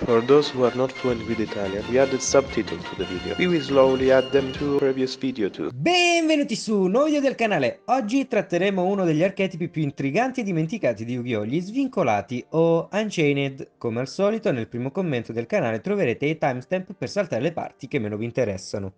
For those who are not fluent with Italian, we added subtitles to the video. We will slowly add them to previous video too. Benvenuti su un nuovo video del canale. Oggi tratteremo uno degli archetipi più intriganti e dimenticati di Yu-Gi-Oh! Gli Svincolati o Unchained. Come al solito nel primo commento del canale troverete i timestamp per saltare le parti che meno vi interessano.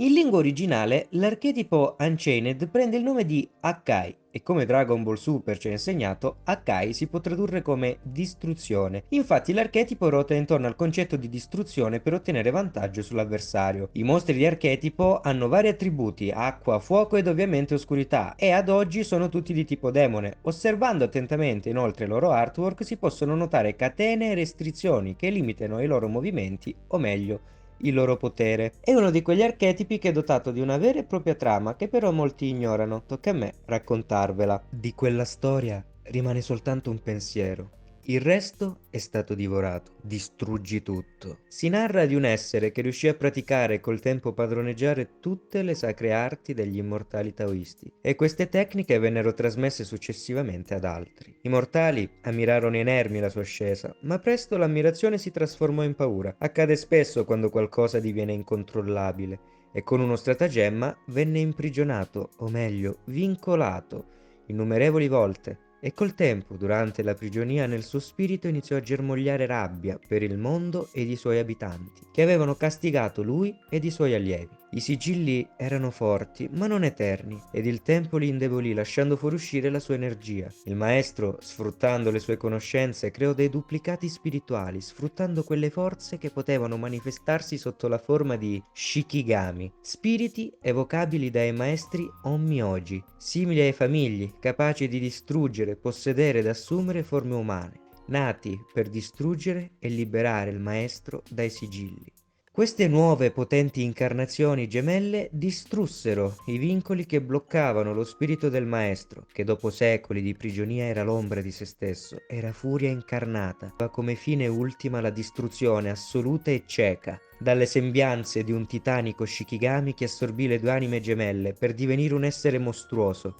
In lingua originale, l'archetipo Unchained prende il nome di Hakai e come Dragon Ball Super ci ha insegnato, Hakai si può tradurre come distruzione. Infatti l'archetipo ruota intorno al concetto di distruzione per ottenere vantaggio sull'avversario. I mostri di archetipo hanno vari attributi, acqua, fuoco ed ovviamente oscurità, e ad oggi sono tutti di tipo demone. Osservando attentamente inoltre i loro artwork si possono notare catene e restrizioni che limitano i loro movimenti, o meglio, il loro potere. È uno di quegli archetipi che è dotato di una vera e propria trama che però molti ignorano. Tocca a me raccontarvela. Di quella storia rimane soltanto un pensiero. Il resto è stato divorato. Distruggi tutto. Si narra di un essere che riuscì a praticare e col tempo padroneggiare tutte le sacre arti degli immortali taoisti, e queste tecniche vennero trasmesse successivamente ad altri. I mortali ammirarono inermi la sua ascesa, ma presto l'ammirazione si trasformò in paura. Accade spesso quando qualcosa diviene incontrollabile, e con uno stratagemma venne imprigionato, o meglio, vincolato, innumerevoli volte. E col tempo, durante la prigionia, nel suo spirito iniziò a germogliare rabbia per il mondo ed i suoi abitanti, che avevano castigato lui ed i suoi allievi. I sigilli erano forti, ma non eterni, ed il tempo li indebolì lasciando fuoriuscire la sua energia. Il maestro, sfruttando le sue conoscenze, creò dei duplicati spirituali, sfruttando quelle forze che potevano manifestarsi sotto la forma di Shikigami, spiriti evocabili dai maestri Onmyoji, simili ai famigli, capaci di distruggere, possedere ed assumere forme umane, nati per distruggere e liberare il maestro dai sigilli. Queste nuove potenti incarnazioni gemelle distrussero i vincoli che bloccavano lo spirito del maestro, che dopo secoli di prigionia era l'ombra di se stesso, era furia incarnata, aveva come fine ultima la distruzione assoluta e cieca. Dalle sembianze di un titanico Shikigami che assorbì le due anime gemelle per divenire un essere mostruoso,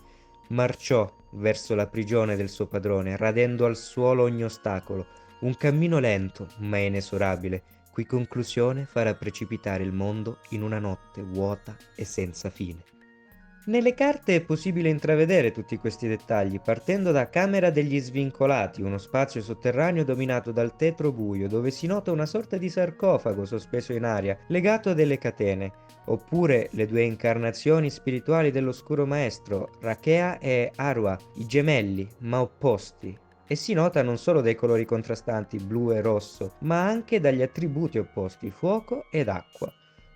marciò verso la prigione del suo padrone, radendo al suolo ogni ostacolo, un cammino lento ma inesorabile, cui conclusione farà precipitare il mondo in una notte vuota e senza fine. Nelle carte è possibile intravedere tutti questi dettagli, partendo da Camera degli Svincolati, uno spazio sotterraneo dominato dal tetro buio, dove si nota una sorta di sarcofago sospeso in aria, legato a delle catene, oppure le due incarnazioni spirituali dell'oscuro maestro, Rakea e Arwa, i gemelli, ma opposti. E si nota non solo dai colori contrastanti blu e rosso, ma anche dagli attributi opposti fuoco ed acqua.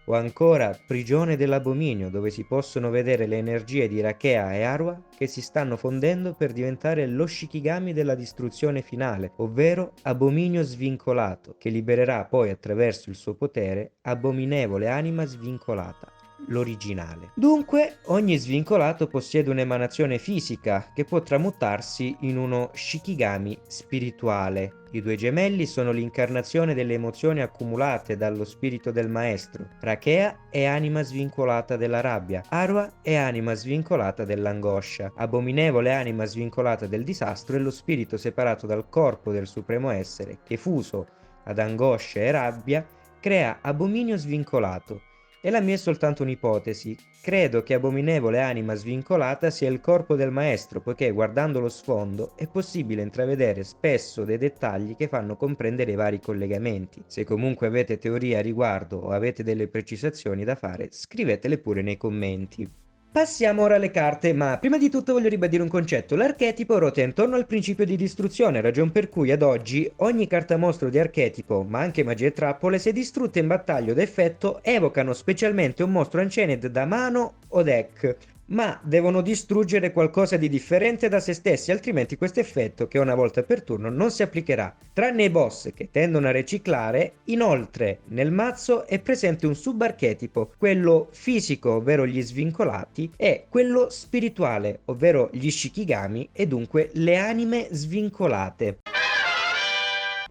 O ancora Prigione dell'Abominio, dove si possono vedere le energie di Rakea e Arwa che si stanno fondendo per diventare lo Shikigami della distruzione finale, ovvero Abominio Svincolato, che libererà poi attraverso il suo potere Abominevole Anima Svincolata, l'originale. Dunque, ogni svincolato possiede un'emanazione fisica che può tramutarsi in uno Shikigami spirituale. I due gemelli sono l'incarnazione delle emozioni accumulate dallo spirito del maestro. Rakea è anima svincolata della rabbia, Arwa è anima svincolata dell'angoscia, Abominevole anima svincolata del disastro è lo spirito separato dal corpo del supremo essere, che fuso ad angoscia e rabbia crea Abominio Svincolato. E la mia è soltanto un'ipotesi. Credo che Abominevole Anima Svincolata sia il corpo del maestro, poiché guardando lo sfondo è possibile intravedere spesso dei dettagli che fanno comprendere i vari collegamenti. Se comunque avete teorie a riguardo o avete delle precisazioni da fare, scrivetele pure nei commenti. Passiamo ora alle carte, ma prima di tutto voglio ribadire un concetto. L'archetipo ruota intorno al principio di distruzione, ragion per cui ad oggi ogni carta mostro di archetipo, ma anche magie e trappole, se distrutte in battaglia o d'effetto, evocano specialmente un mostro Unchained da mano o deck, ma devono distruggere qualcosa di differente da se stessi, altrimenti questo effetto, che una volta per turno, non si applicherà. Tranne i boss che tendono a riciclare, inoltre nel mazzo è presente un subarchetipo, quello fisico, ovvero gli svincolati, e quello spirituale, ovvero gli Shikigami, e dunque le anime svincolate.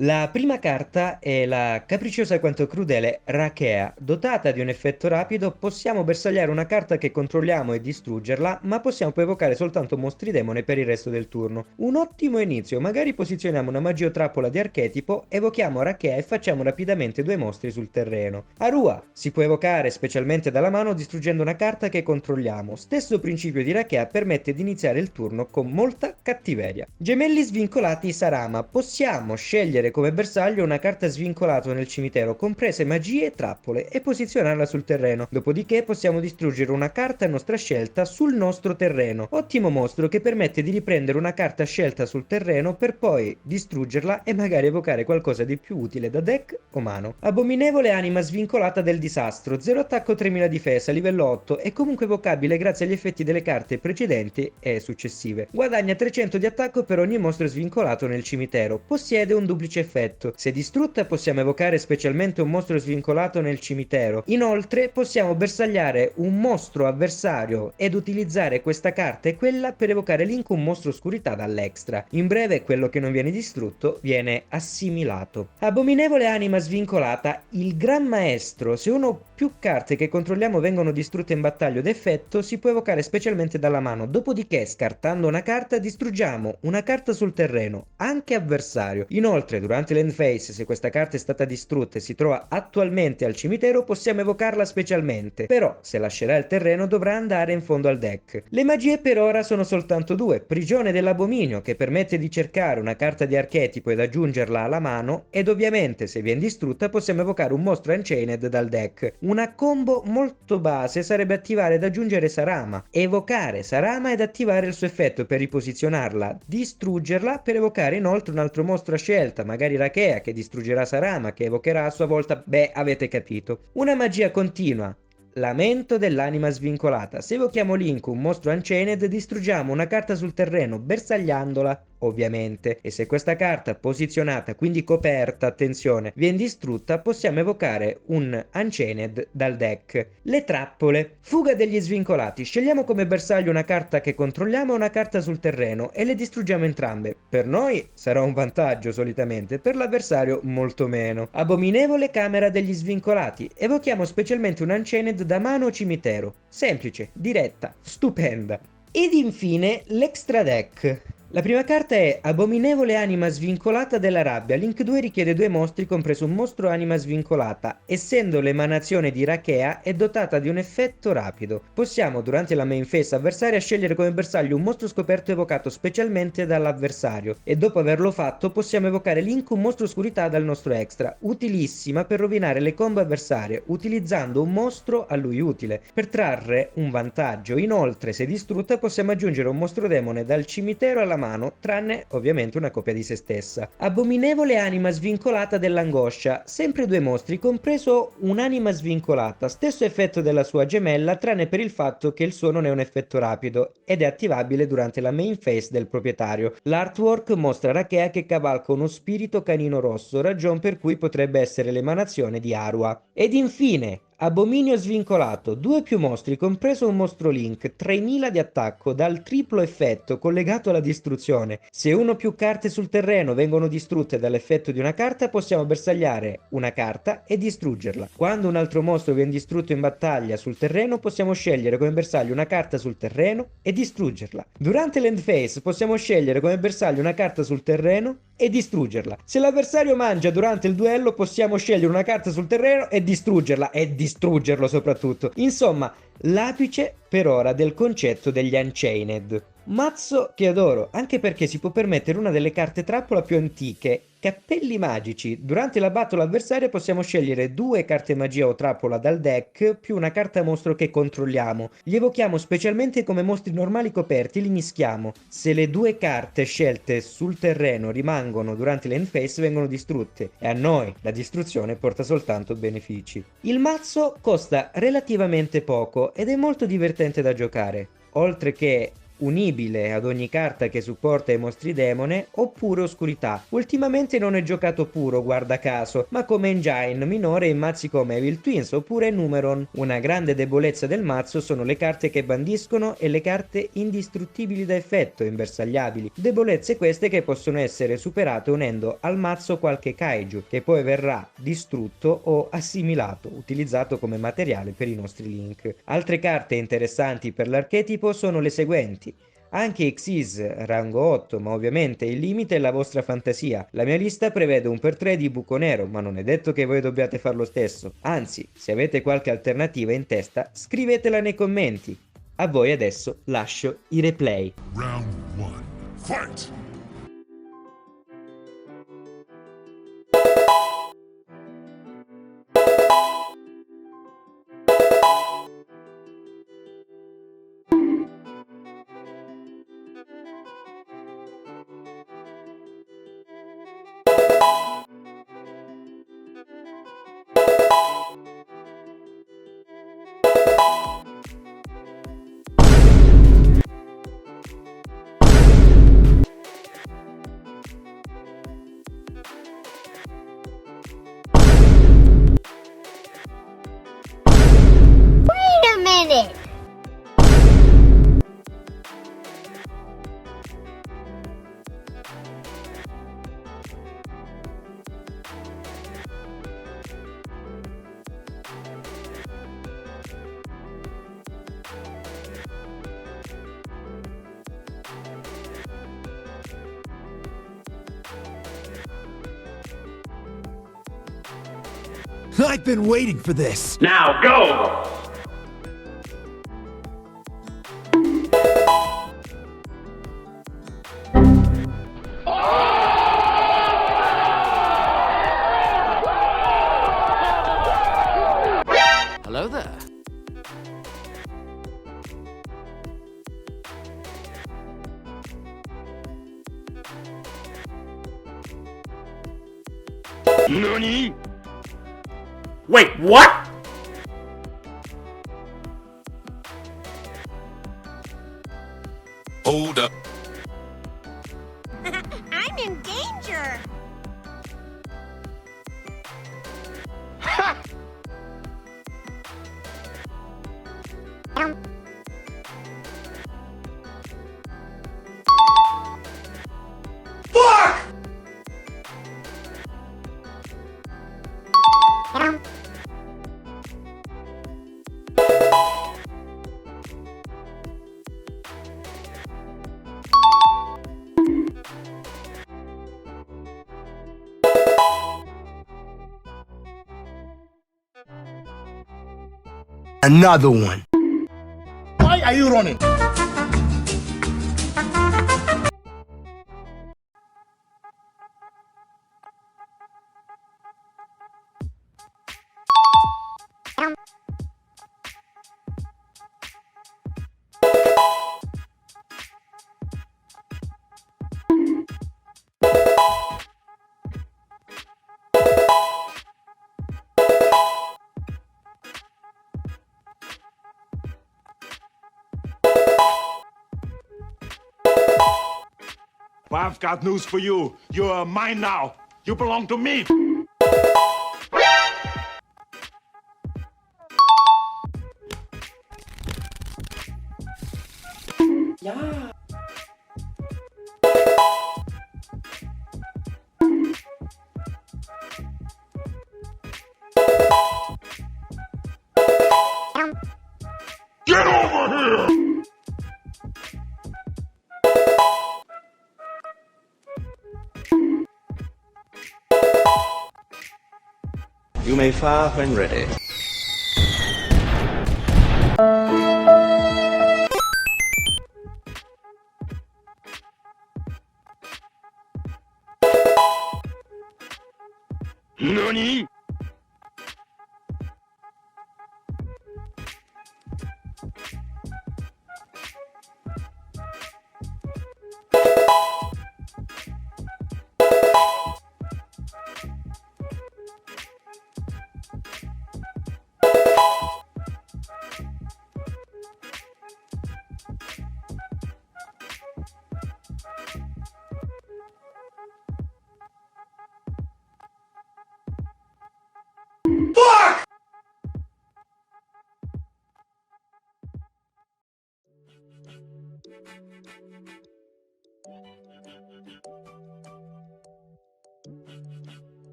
La prima carta è la capricciosa quanto crudele Rakea. Dotata di un effetto rapido, possiamo bersagliare una carta che controlliamo e distruggerla, ma possiamo poi evocare soltanto mostri demone per il resto del turno. Un ottimo inizio, magari posizioniamo una magia o trappola di archetipo, evochiamo Rakea e facciamo rapidamente 2 mostri sul terreno. Arua si può evocare specialmente dalla mano distruggendo una carta che controlliamo. Stesso principio di Rakea permette di iniziare il turno con molta cattiveria. Gemelli svincolati Sarama. Possiamo scegliere come bersaglio una carta svincolata nel cimitero, comprese magie e trappole, e posizionarla sul terreno. Dopodiché possiamo distruggere una carta a nostra scelta sul nostro terreno. Ottimo mostro che permette di riprendere una carta scelta sul terreno per poi distruggerla e magari evocare qualcosa di più utile da deck o mano. Abominevole anima svincolata del disastro. 0 attacco, 3000 difesa, livello 8, è comunque evocabile grazie agli effetti delle carte precedenti e successive. Guadagna 300 di attacco per ogni mostro svincolato nel cimitero. Possiede un duplice effetto. Se distrutta possiamo evocare specialmente un mostro svincolato nel cimitero. Inoltre possiamo bersagliare un mostro avversario ed utilizzare questa carta e quella per evocare link un mostro oscurità dall'extra. In breve, quello che non viene distrutto viene assimilato. Abominevole anima svincolata, il Gran Maestro. Se uno o più carte che controlliamo vengono distrutte in battaglia d'effetto, si può evocare specialmente dalla mano. Dopodiché, scartando una carta, distruggiamo una carta sul terreno, anche avversario. Inoltre, durante l'end phase, se questa carta è stata distrutta e si trova attualmente al cimitero, possiamo evocarla specialmente. Però, se lascerà il terreno, dovrà andare in fondo al deck. Le magie per ora sono soltanto 2. Prigione dell'abominio, che permette di cercare una carta di archetipo ed aggiungerla alla mano, ed ovviamente, se viene distrutta, possiamo evocare un mostro Unchained dal deck. Una combo molto base sarebbe attivare ed aggiungere Sarama, evocare Sarama ed attivare il suo effetto per riposizionarla, distruggerla per evocare inoltre un altro mostro a scelta, magari Rakea che distruggerà Sarama, che evocherà a sua volta, beh, avete capito. Una magia continua. Lamento dell'anima svincolata. Se evochiamo Link, un mostro Unchained, distruggiamo una carta sul terreno bersagliandola, ovviamente, e se questa carta posizionata, quindi coperta, attenzione, viene distrutta, possiamo evocare un Unchained dal deck. Le trappole. Fuga degli svincolati. Scegliamo come bersaglio una carta che controlliamo e una carta sul terreno e le distruggiamo entrambe. Per noi sarà un vantaggio solitamente, per l'avversario molto meno. Abominevole camera degli svincolati. Evochiamo specialmente un Unchained da mano o cimitero. Semplice, diretta, stupenda. Ed infine l'extra deck. La prima carta è Abominevole anima svincolata della rabbia. Link 2 richiede 2 mostri, compreso un mostro anima svincolata. Essendo l'emanazione di Rakea, è dotata di un effetto rapido. Possiamo, durante la main phase avversaria, scegliere come bersaglio un mostro scoperto evocato specialmente dall'avversario. E dopo averlo fatto, possiamo evocare Link un mostro oscurità dal nostro extra. Utilissima per rovinare le combo avversarie, utilizzando un mostro a lui utile, per trarre un vantaggio. Inoltre, se distrutta, possiamo aggiungere un mostro demone dal cimitero alla mano, tranne ovviamente una copia di se stessa. Abominevole anima svincolata dell'angoscia, sempre 2 mostri, compreso un'anima svincolata, stesso effetto della sua gemella, tranne per il fatto che il suo non è un effetto rapido ed è attivabile durante la main phase del proprietario. L'artwork mostra Rakea che cavalca uno spirito canino rosso, ragion per cui potrebbe essere l'emanazione di Arua. Ed infine Abominio svincolato, 2 o più mostri, compreso un mostro Link, 3000 di attacco dal triplo effetto collegato alla distruzione. Se uno o più carte sul terreno vengono distrutte dall'effetto di una carta, possiamo bersagliare una carta e distruggerla. Quando un altro mostro viene distrutto in battaglia sul terreno, possiamo scegliere come bersaglio una carta sul terreno e distruggerla. Durante l'end phase possiamo scegliere come bersaglio una carta sul terreno e distruggerla. Se l'avversario mangia durante il duello, possiamo scegliere una carta sul terreno e distruggerla, e distruggerlo soprattutto. Insomma, l'apice per ora del concetto degli Unchained. Mazzo che adoro, anche perché si può permettere una delle carte trappola più antiche, Cappelli Magici. Durante la battle avversaria possiamo scegliere 2 carte magia o trappola dal deck, più una carta mostro che controlliamo. Li evochiamo specialmente come mostri normali coperti, li mischiamo. Se le 2 carte scelte sul terreno rimangono durante l'end phase, vengono distrutte, e a noi la distruzione porta soltanto benefici. Il mazzo costa relativamente poco ed è molto divertente da giocare. Oltre che unibile ad ogni carta che supporta i mostri demone, oppure oscurità. Ultimamente non è giocato puro, guarda caso, ma come engine minore in mazzi come Evil Twins oppure Numeron. Una grande debolezza del mazzo sono le carte che bandiscono e le carte indistruttibili da effetto, imbersagliabili. Debolezze queste che possono essere superate unendo al mazzo qualche kaiju, che poi verrà distrutto o assimilato, utilizzato come materiale per i nostri link. Altre carte interessanti per l'archetipo sono le seguenti. Anche Xyz rango 8, ma ovviamente il limite è la vostra fantasia. La mia lista prevede un per 3 di buco nero, ma non è detto che voi dobbiate fare lo stesso. Anzi, se avete qualche alternativa in testa, scrivetela nei commenti. A voi adesso lascio i replay. Round 1. Fight! Wait a minute! I've been waiting for this. Now go! Hello there. NANI? Wait, what? Hold up. I'm in danger! Fuck! Another one. Why are you running? Well, I've got news for you. You're mine now. You belong to me. Get over here! You may fire when ready. NANI?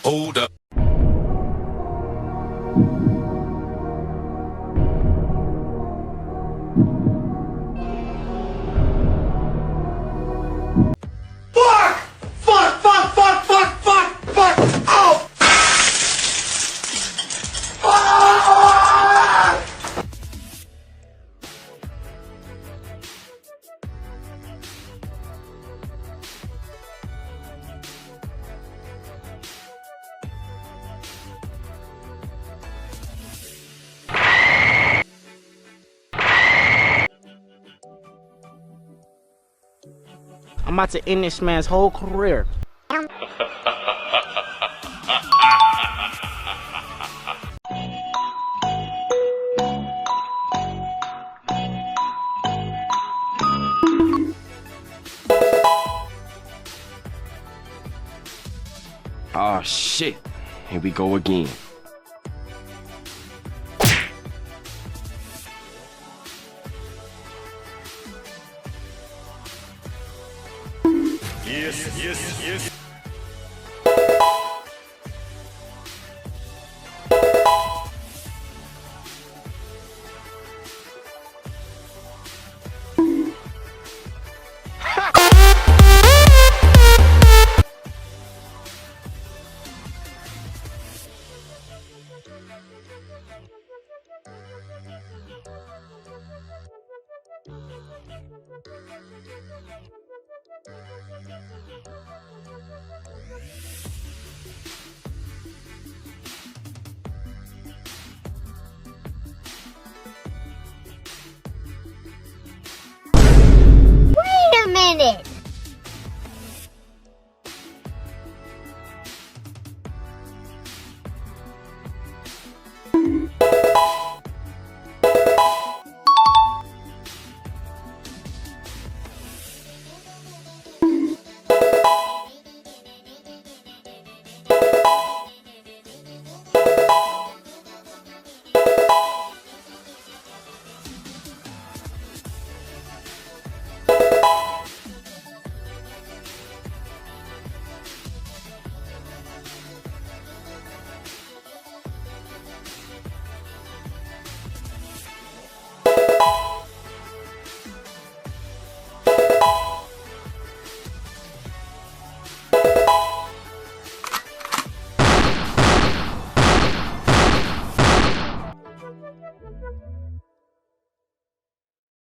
Hold up. I'm about to end this man's whole career. Oh shit. Here we go again. Yes, yes, yes.